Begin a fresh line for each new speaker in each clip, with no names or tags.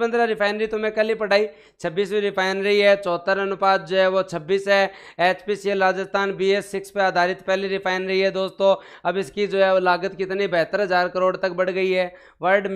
15 refinery तो मैं कल ही पढ़ाई, 26वीं रिफाइनरी है, 74 अनुपात जो है वो 26 है। HPCL राजस्थान BS6 पे आधारित पहली रिफाइनरी है दोस्तों। अब इसकी जो है वो लागत कितनी 72,000 करोड़ तक बढ़ गई है। World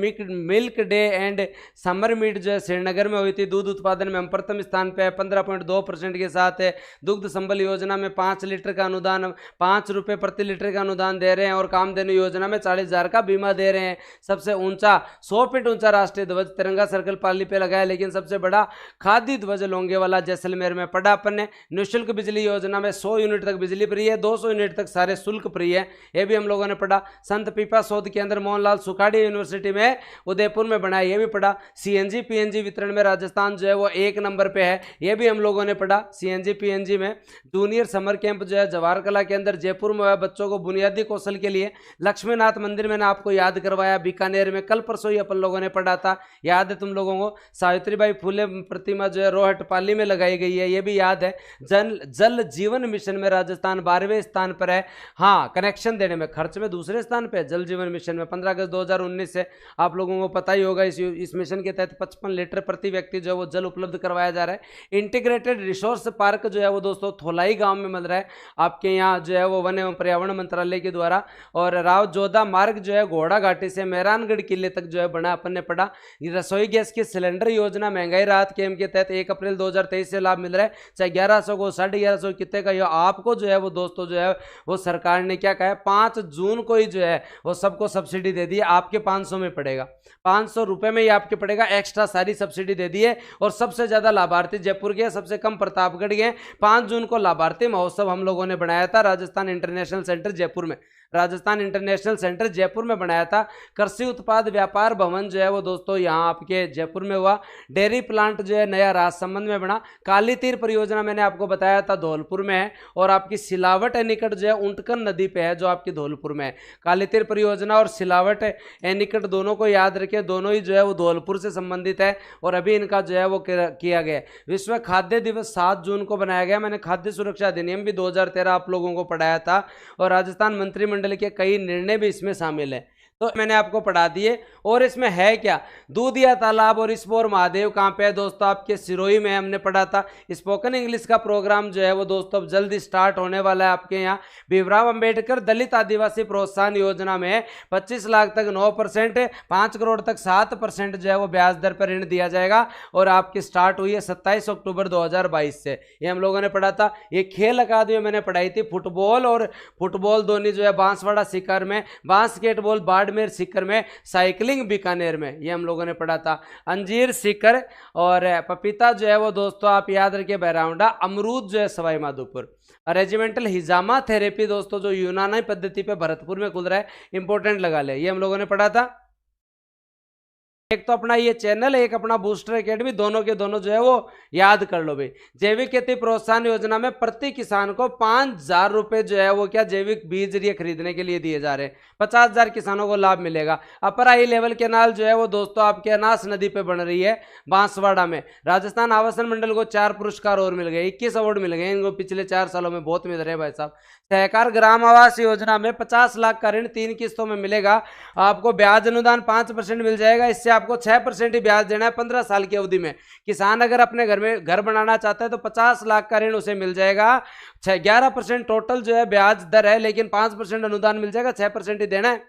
milk day and summer meet जो है श्रीनगर में हुई थी। दूध उत्पादन में हम प्रथम स्थान पे है 15.2% के साथ है। दुग्ध संबल योजना में 5 लीटर का अनुदान, 5 रुपये प्रति लीटर का अनुदान दे रहे हैं। और कामधेनु योजना में 40,000 का बीमा दे रहे हैं। सबसे ऊंचा 100 फीट ऊंचा राष्ट्रीय ध्वज तिरंगा सर्कल पाली पे लगाया। लेकिन सबसे बड़ा खादी ध्वज लोंगे वाला जैसलमेर में पड़ा अपन ने। निःशुल्क बिजली योजना में 100 यूनिट तक बिजली फ्री है, 200 यूनिट तक सारे शुल्क फ्री है, ये भी हम लोगों ने पढ़ा। संत पीपा शोध केंद्र मोहनलाल सुखाड़ी यूनिवर्सिटी में उदयपुर में बनाया, ये भी पढ़ा। CNG PNG वितरण में राजस्थान जो है वो 1 नंबर पे है, ये भी हम लोगों ने पढ़ा। CNG PNG में जूनियर समर कैंप जो है जवाहर कला के अंदर जयपुर में है बच्चों को बुनियादी कौशल के लिए। लक्ष्मीनाथ मंदिर मैंने आपको याद करवाया, बीकानेर में कल परसों ही अपन लोगों ने पढ़ा था, याद है तुम लोगों को। सावित्रीबाई फुले प्रतिमा जो है रोहट पाली में लगाई गई है, ये भी याद है। जल जीवन मिशन में राजस्थान 12वें स्थान पर है। हाँ, कनेक्शन देने में खर्च में दूसरे स्थान पर है जल जीवन मिशन में। 15 अगस्त 2019 से आप लोगों को पता ही होगा इस मिशन के तहत 55 लीटर प्रति व्यक्ति जो है वो जल उपलब्ध करवाया जा रहा है। इंटीग्रेटेड रिसोर्स पार्क जो है वो दोस्तों थोलाई गांव में मिल रहा है आपके यहाँ जो है वो वन एवं पर्यावरण मंत्रालय के द्वारा। और राव जोधा मार्ग जो है घोड़ा घाटी से मेहरानगढ़ किले तक जो है बना, अपन ने पढ़ा। रसोई गैस की सिलेंडर योजना महंगाई राहत स्कीम के तहत 1 अप्रैल 2023 से लाभ मिल रहा है। चाहे 1100 को 1150 कितने का, आपको जो है वो दोस्तों जो है वो सरकार ने क्या कहा है 5 जून को ही जो है वो सबको सब्सिडी दे दी है। आपके 500 में पड़ेगा, 500 रुपए में ही आपके पड़ेगा, एक्स्ट्रा सारी सब्सिडी दे दी है। और सबसे ज्यादा लाभार्थी जयपुर के, सबसे कम प्रतापगढ़ के। 5 जून को लाभार्थी महोत्सव हम लोगों ने बनाया था राजस्थान इंटरनेशनल सेंटर जयपुर में, राजस्थान इंटरनेशनल सेंटर जयपुर में बनाया था। कृषि उत्पाद व्यापार भवन जो है वो दोस्तों यहाँ आपके जयपुर में हुआ। डेयरी प्लांट जो है नया राजसमंद में बना। काली तीर परियोजना मैंने आपको बताया था धौलपुर में है। और आपकी सिलावट एनीकट जो है उंटकन नदी पे है जो आपकी धौलपुर में है। काली तीर परियोजना और सिलावट एनीकट दोनों को याद रखें, दोनों ही जो है वो धौलपुर से संबंधित है। और अभी इनका जो है वो किया गया। विश्व खाद्य दिवस 7 जून को बनाया गया। मैंने खाद्य सुरक्षा अधिनियम भी 2013 आप लोगों को पढ़ाया था। और राजस्थान मंत्रिमंडल के कई निर्णय भी इसमें शामिल है, तो मैंने आपको पढ़ा दिए। और इसमें है क्या, दूधिया तालाब और इसपोर महादेव कहाँ पे है दोस्तों, आपके सिरोही में हमने पढ़ा था। स्पोकन इंग्लिश का प्रोग्राम जो है वो दोस्तों अब जल्दी स्टार्ट होने वाला है आपके यहाँ। भीमराव अंबेडकर दलित आदिवासी प्रोत्साहन योजना में 25 लाख तक 9%, 5 करोड़ तक 7% जो है वो ब्याज दर पर ऋण दिया जाएगा। और आपकी स्टार्ट हुई है 27 अक्टूबर 2022 से, ये हम लोगों ने पढ़ा था। ये खेल अकादमी मैंने पढ़ाई थी, फुटबॉल धोनी जो है बांसवाड़ा सीकर में, बास्केटबॉल बाड़मेर सीकर में, साइकिलिंग बीकानेर में, ये हम लोगों ने पढ़ा था। अंजीर सीकर और पपीता जो है वो दोस्तों आप याद रखिए बैराउंडा। अमरूद जो है सवाई माधोपुर। रेजिमेंटल हिजामा थेरेपी दोस्तों जो यूनानी पद्धति पे भरतपुर में खुल रहा है, इंपॉर्टेंट लगा ले, ये हम लोगों ने पढ़ा था। एक तो अपना ये चैनल, एक अपना बूस्टर एकेडमी, दोनों के दोनों जो है वो याद कर लो भाई। जैविक खेती प्रोत्साहन योजना में प्रति किसान को 5,000 रुपए जो है वो क्या जैविक बीज ये खरीदने के लिए दिए जा रहे हैं। 50,000 किसानों को लाभ मिलेगा। अपर हाई लेवल केनाल जो है वो दोस्तों आपके अनास नदी पे बन रही है बांसवाड़ा में। राजस्थान आवासन मंडल को 4 पुरस्कार और मिल गए, 21 अवार्ड मिल गए इनको पिछले 4 सालों में, बहुत मिल रहे हैं भाई साहब। सहकार ग्राम आवास योजना में 50 लाख का ऋण 3 किस्तों में मिलेगा। आपको ब्याज अनुदान 5% मिल जाएगा। इससे आपको 6% ही ब्याज देना है 15 साल की अवधि में। किसान अगर अपने घर में घर बनाना चाहता है तो 50 लाख का ऋण उसे मिल जाएगा। 11% टोटल जो है ब्याज दर है, लेकिन 5% अनुदान मिल जाएगा, 6% ही देना है।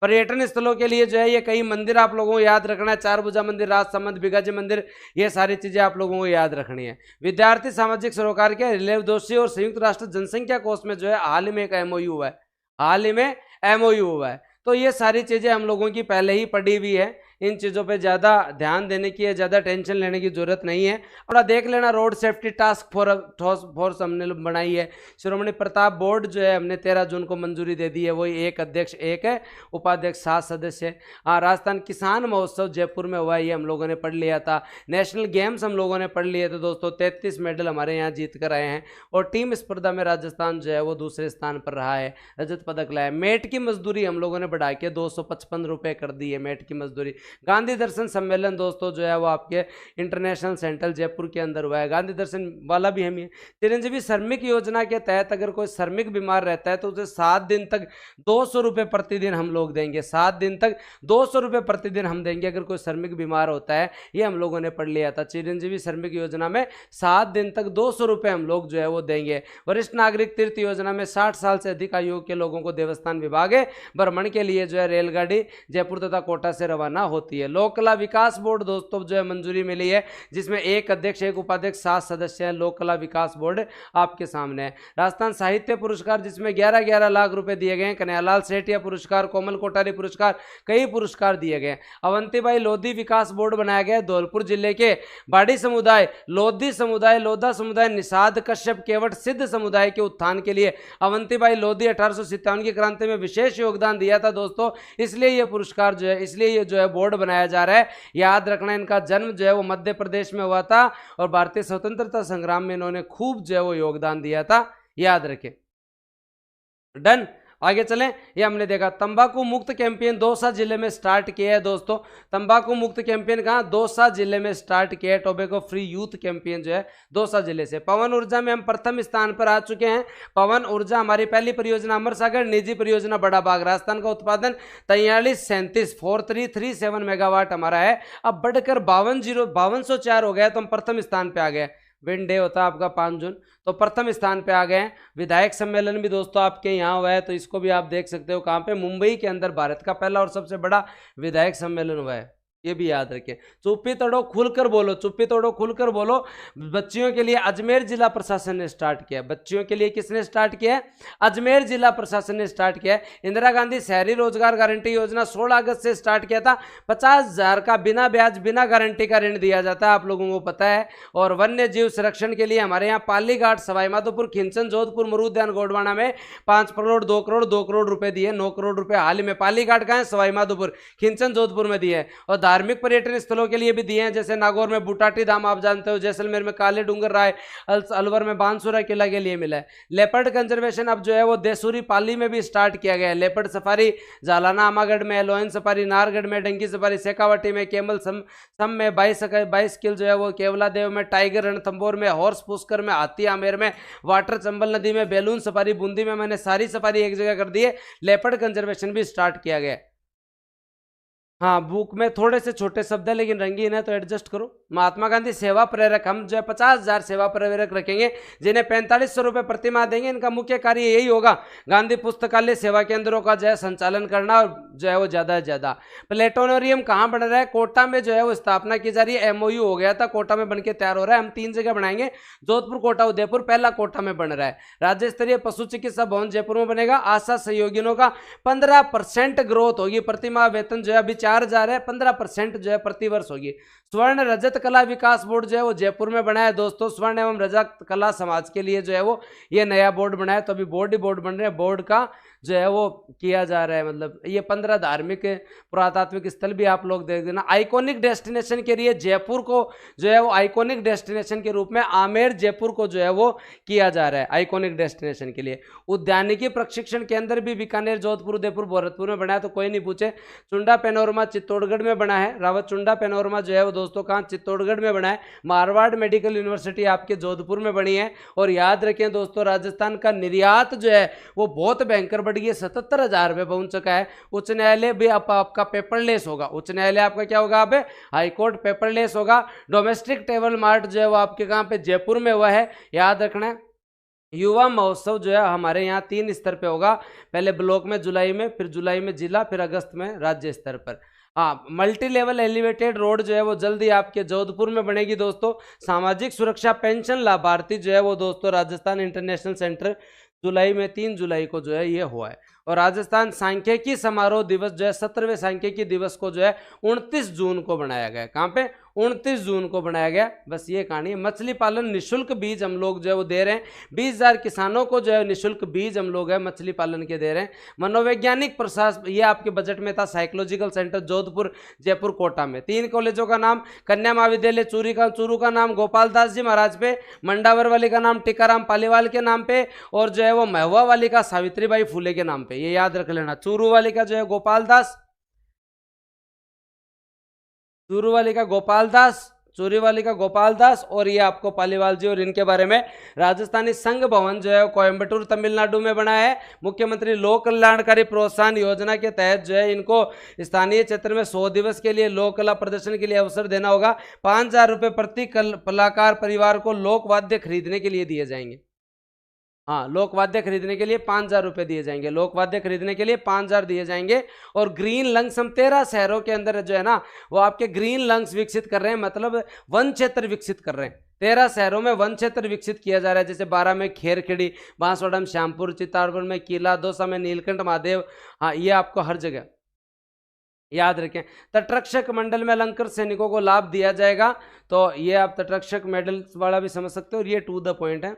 पर्यटन स्थलों के लिए जो है ये कई मंदिर आप लोगों को याद रखना है। 4 भुजा मंदिर, राजसमंद, बिगाजी मंदिर, ये सारी चीजें आप लोगों को याद रखनी है। विद्यार्थी सामाजिक सरोकार के रिलेव दोषी और संयुक्त राष्ट्र जनसंख्या कोष में जो है हाल ही में एक एमओयू हुआ है, हाल ही में एमओयू हुआ है। तो ये सारी चीजें हम लोगों की पहले ही पढ़ी हुई है, इन चीज़ों पे ज़्यादा ध्यान देने की है, ज़्यादा टेंशन लेने की जरूरत नहीं है। और देख लेना रोड सेफ्टी टास्क फोर्स हमने बनाई है। श्रोमणी प्रताप बोर्ड जो है हमने 13 जून को मंजूरी दे दी है, वही एक अध्यक्ष एक है, उपाध्यक्ष 7 सदस्य है। हाँ, राजस्थान किसान महोत्सव जयपुर में हुआ है, ये हम लोगों ने पढ़ लिया था। नेशनल गेम्स हम लोगों ने पढ़ लिए थे दोस्तों, 33 मेडल हमारे यहाँ जीत कर आए हैं। और टीम स्पर्धा में राजस्थान जो है वो दूसरे स्थान पर रहा है, रजत पदक लाया। मेट की मजदूरी हम लोगों ने बढ़ा के 255 रुपये कर दी है मेट की मजदूरी। गांधी दर्शन सम्मेलन दोस्तों जो है वो आपके इंटरनेशनल सेंटर जयपुर के अंदर हुआ है। गांधी दर्शन वाला भी हम ही। चिरंजीवी श्रमिक योजना के तहत अगर कोई श्रमिक बीमार रहता है तो उसे 7 दिन तक 200 रुपये प्रतिदिन हम लोग देंगे। 7 दिन तक 200 रुपये प्रतिदिन हम देंगे अगर कोई श्रमिक बीमार होता है। ये हम लोगों ने पढ़ लिया था। चिरंजीवी श्रमिक योजना में 7 दिन तक 200 रुपये हम लोग जो है वो देंगे। वरिष्ठ नागरिक तीर्थ योजना में 60 साल से अधिक आयु के लोगों को देवस्थान विभाग भ्रमण के लिए जो है रेलगाड़ी जयपुर तथा कोटा से रवाना होती है। लोक कला विकास बोर्ड दोस्तों जो है मंजूरी मिली है, जिसमें एक अध्यक्ष एक उपाध्यक्ष 7 सदस्य हैं। लोक कला विकास बोर्ड आपके सामने है। राजस्थान साहित्य पुरस्कार जिसमें 11-11 लाख रुपए दिए गए हैं। कन्हैयालाल सेठिया पुरस्कार, कोमल कोठारी पुरस्कार, कई पुरस्कार दिए गए। अवंतीबाई लोधी विकास बोर्ड बनाया गया। धौलपुर जिले के बाड़ी समुदाय, लोधी समुदाय, लोधा समुदाय, निषाद कश्यप, केवट सिद्ध समुदाय के उत्थान के लिए अवंतीबाई लोधी 1857 की क्रांति में विशेष योगदान दिया था दोस्तों। इसलिए यह पुरस्कार जो है, इसलिए ये जो है बोर्ड बनाया जा रहा है। याद रखना इनका जन्म जो है वो मध्य प्रदेश में हुआ था और भारतीय स्वतंत्रता संग्राम में इन्होंने खूब जो है वो योगदान दिया था। याद रखें। डन। आगे चलें। ये हमने देखा तंबाकू मुक्त कैंपेन दौसा जिले में स्टार्ट किया है दोस्तों। तंबाकू मुक्त कैंपेन कहाँ? दौसा जिले में स्टार्ट किया है। टोबैको फ्री यूथ कैंपेन जो है दौसा जिले से। पवन ऊर्जा में हम प्रथम स्थान पर आ चुके हैं। पवन ऊर्जा हमारी पहली परियोजना अमर सागर, निजी परियोजना बड़ा बाग। राजस्थान का उत्पादन 4337 मेगावाट हमारा है। अब बढ़कर 5204 हो गया तो हम प्रथम स्थान पे आ गए। विंड डे होता है आपका 5 जून, तो प्रथम स्थान पे आ गए हैं। विधायक सम्मेलन भी दोस्तों आपके यहाँ हुआ है, तो इसको भी आप देख सकते हो कहाँ पे, मुंबई के अंदर भारत का पहला और सबसे बड़ा विधायक सम्मेलन हुआ है। ये भी याद रखें। चुप्पी तोड़ो खुलकर बोलो, चुप्पी तोड़ो खुलकर बोलो। बच्चियों के लिए अजमेर जिला प्रशासन ने स्टार्ट किया। बच्चियों के लिए किसने स्टार्ट किया? अजमेर जिला प्रशासन ने स्टार्ट किया। इंदिरा गांधी शहरी रोजगार गारंटी योजना 16 अगस्त से स्टार्ट किया था। 50,000 का बिना ब्याज बिना गारंटी का ऋण दिया जाता है, आप लोगों को पता है। और वन्य जीव संरक्षण के लिए हमारे यहाँ पालीघाट, सवाईमाधोपुर, खिंचन, जोधपुर, मरू उद्यान, गोडवाना में 5 करोड़, 2 करोड़, 2 करोड़ रुपए दिए। 9 करोड़ रुपए हाल ही में पालीघाट का है, सवाईमाधोपुर, खिंचन, जोधपुर में दिए। और धार्मिक पर्यटन स्थलों के लिए भी दिए हैं, जैसे नागौर में बुटाटी धाम आप जानते हो, जैसलमेर में काले डूंगर राय, अलवर में बांसुरा किला के लिए मिला है। लेपर्ड कंजर्वेशन अब जो है वो देसूरी पाली में भी स्टार्ट किया गया है। लेपर्ड सफारी जालाना आमागढ़ में, लोयन सफारी नारगढ़ में, डंकी सफारी शेखावाटी में, केमल सम में 22 किल जो है वो केवलादेव में, टाइगर रणथंभौर में, हॉर्स पुष्कर में, हाथी आमेर में, वाटर चंबल नदी में, बैलून सफारी बूंदी में। मैंने सारी सफारी एक जगह कर दी है। लेपर्ड कंजर्वेशन भी स्टार्ट किया गया। हाँ, बुक में थोड़े से छोटे शब्द है लेकिन रंगीन है तो एडजस्ट करो। महात्मा गांधी सेवा प्रेरक, हम जो है 50,000 सेवा प्रेरक रखेंगे, जिन्हें 4500 रुपये प्रतिमाह देंगे। इनका मुख्य कार्य यही होगा, गांधी पुस्तकालय सेवा केंद्रों का जो है संचालन करना और जो है वो ज़्यादा से ज़्यादा। प्लेटोनोरियम कहाँ बन रहा है? कोटा में जो है वो स्थापना की जा रही है। MOU हो गया था, कोटा में बनके तैयार हो रहा है। हम 3 जगह बनाएंगे, जोधपुर, कोटा, उदयपुर। पहला कोटा में बन रहा है। राज्य स्तरीय पशु चिकित्सा भवन जयपुर में बनेगा। आशा सहयोगियों का 15% ग्रोथ होगी। प्रतिमाह वेतन जो है अभी 4,000 है, 15% जो है प्रतिवर्ष होगी। स्वर्ण रजत कला विकास बोर्ड जो है वो जयपुर में बना है दोस्तों। स्वर्ण एवं रजत कला समाज के लिए जो है वो ये नया बोर्ड बना है। तो अभी बोर्ड ही बोर्ड बन रहे हैं। बोर्ड का जो है वो किया जा रहा है, मतलब ये 15 धार्मिक पुरातात्विक स्थल भी आप लोग देख देना। आइकॉनिक डेस्टिनेशन के लिए जयपुर को जो है वो आइकॉनिक डेस्टिनेशन के रूप में आमेर जयपुर को जो है वो किया जा रहा है आइकॉनिक डेस्टिनेशन के लिए। उद्यानिकी प्रशिक्षण केंद्र भी बीकानेर, जोधपुर, उदयपुर, भरतपुर में बना है, तो कोई नहीं पूछे। चुंडा पैनोरमा चित्तौड़गढ़ में बना है। रावत चुंडा पैनोरमा जो है वो दोस्तों कहाँ? चित्तौड़गढ़ में बना है। मारवाड़ मेडिकल यूनिवर्सिटी आपके जोधपुर में बनी है। और याद रखें दोस्तों, राजस्थान का निर्यात जो है वो बहुत भयंकर बढ़ गया, 77,000 रुपये पहुंच चुका है। उच्च न्यायालय भी आपका पेपरलेस होगा। उच्च न्यायालय आपका क्या होगा? आप हाईकोर्ट पेपरलेस होगा। डोमेस्टिक टेबल मार्ट जो है वो आपके कहाँ पे? जयपुर में हुआ है, याद रखना है। युवा महोत्सव जो है हमारे यहाँ 3 स्तर पे होगा। पहले ब्लॉक में जुलाई में, फिर जुलाई में जिला, फिर अगस्त में राज्य स्तर पर। हाँ, मल्टी लेवल एलिवेटेड रोड जो है वो जल्दी आपके जोधपुर में बनेगी दोस्तों। सामाजिक सुरक्षा पेंशन लाभार्थी जो है वो दोस्तों राजस्थान इंटरनेशनल सेंटर जुलाई में 3 जुलाई को जो है ये हुआ है। और राजस्थान सांख्यिकी समारोह दिवस जो है 17वें सांख्यिकी दिवस को जो है 29 जून को बनाया गया। कहाँ पे? 29 जून को बनाया गया। बस ये कहानी है। मछली पालन निःशुल्क बीज हम लोग जो है वो दे रहे हैं। 20,000 किसानों को जो है निःशुल्क बीज हम लोग है मछली पालन के दे रहे हैं। मनोवैज्ञानिक प्रशासन, ये आपके बजट में था। साइकोलॉजिकल सेंटर जोधपुर, जयपुर, कोटा में। 3 कॉलेजों का नाम, कन्या महाविद्यालय चूरू का नाम गोपाल दास जी महाराज पे, मंडावर वाली का नाम टीकाराम पालीवाल के नाम पे, और जो है वो महवा वाली का सावित्रीबाई फुले के नाम पे। ये याद रख लेना। चूरू वाली का जो है गोपाल दास, चूरीवाली का गोपाल दास और ये आपको पालीवाल जी, और इनके बारे में राजस्थानी संघ भवन जो है कोयम्बटूर तमिलनाडु में बना है। मुख्यमंत्री लोक कल्याणकारी प्रोत्साहन योजना के तहत जो है इनको स्थानीय क्षेत्र में 100 दिवस के लिए लोक कला प्रदर्शन के लिए अवसर देना होगा। 5,000 रुपये प्रति कलाकार परिवार को लोक वाद्य खरीदने के लिए दिए जाएंगे। हाँ, लोकवाद्य खरीदने के लिए 5,000 रुपये दिए जाएंगे, लोकवाद्य खरीदने के लिए 5,000 दिए जाएंगे। और ग्रीन लंग्स हम 13 शहरों के अंदर जो है ना वो आपके ग्रीन लंग्स विकसित कर रहे हैं, मतलब वन क्षेत्र विकसित कर रहे हैं। 13 शहरों में वन क्षेत्र विकसित किया जा रहा है, जैसे 12 में खेरखेड़ी, बांसवाड़ा में श्यामपुर, चित्तारगढ़ में किला, दौसा में नीलकंठ महादेव। हाँ, ये आपको हर जगह याद रखें। तटरक्षक मंडल में अलंकृत सैनिकों को लाभ दिया जाएगा, तो ये आप तटरक्षक मेडल वाला भी समझ सकते हो, और ये टू द पॉइंट है।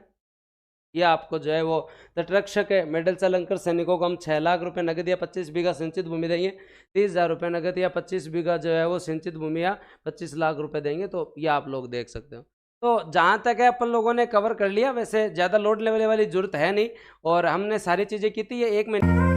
ये आपको जो है वो तटरक्षक मेडल से अलंकृत सैनिकों को हम 6 लाख रुपए नगद या 25 बीघा सिंचित भूमि देंगे। 30,000 रुपये नगद या 25 बीघा जो है वो सिंचित भूमि या 25 लाख रुपए देंगे। तो ये आप लोग देख सकते हो। तो जहाँ तक है अपन लोगों ने कवर कर लिया, वैसे ज़्यादा लोड लेवल वाली जरूरत है नहीं, और हमने सारी चीज़ें की थी। ये 1 महीने